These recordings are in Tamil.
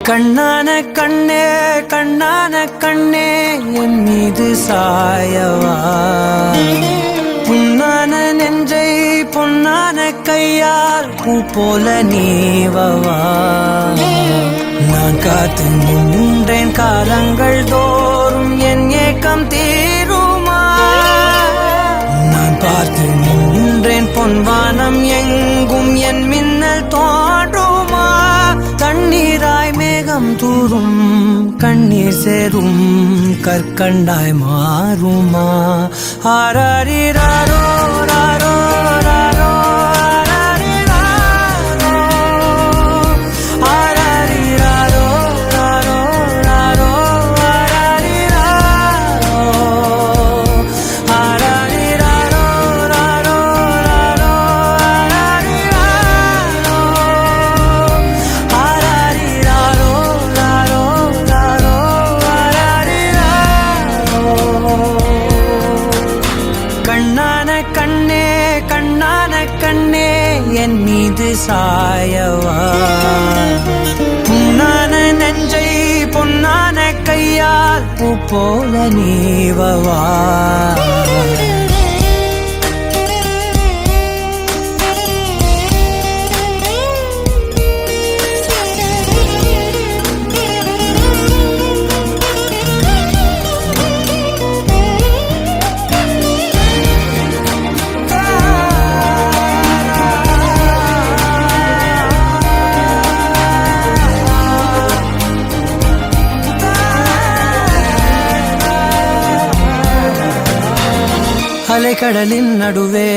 கண்ணான கண்ணே கண்ணான கண்ணே என் மீது சாயவா, புண்ணான நெஞ்சை பொன்னான கையால் பூ போல நீவவா. நான் காத்து நின்றேன் காலங்கள் தோறும் என் ஏக்கம் தீருமா. நான் பார்த்து நின்றேன் பொன்வானம் எங்கும் என் மின்னல் தோன்றுமா. தண்ணீராய் மேகம் தூரும் கண்ணீர் சேரும் கற்கண்டாய் மாறுமா. ஆராரிராரோ ராரோ ராரோ என் மீது சாயவா, புண்ணான நெஞ்சை பொன்னான கையால் பூ போல நீவவா. அலைக்கடலின் நடுவே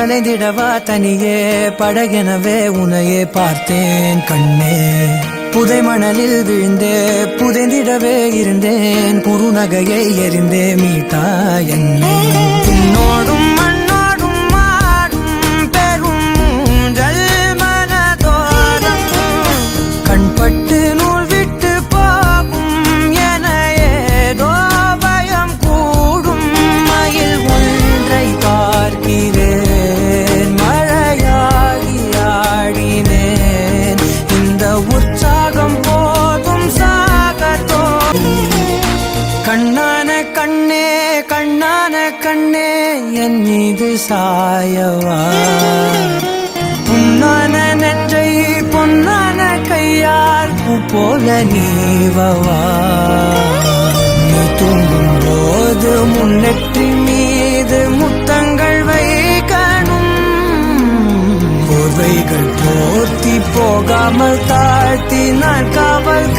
அலைந்திடவா தனியே, படகெனவே உனையே பார்த்தேன் கண்ணே. புதை மணலில் விழுந்தே புதைந்திடவே இருந்தேன், குறுநகையை எறிந்தே மீட்டா என்னை. உன்னோடும் மண்ணோடும் மாடும் பெரும் ஊஞ்சல் மனதோரம், கண்பட்டு நூல் விட்டு போகும் என ஏதோ பயம் கூடும். மயில் பார்க்கிறேன் மழையாகி ஆடினேன், இந்த உற்சாகம் போதும் சாகத்தோ. கண்ணான கண்ணே கண்ணான கண்ணே என் மீது சாயவா, புண்ணான நெஞ்சை பொன்னான கையால் பூ போல நீவவா. நீ தூங்கும் போது முன்னெற்றி மீது முத்தங்கள் வைக்கணும், போர்வைகள் போர்த்தி போகாமல் தாழ்த்தி நான் காவல்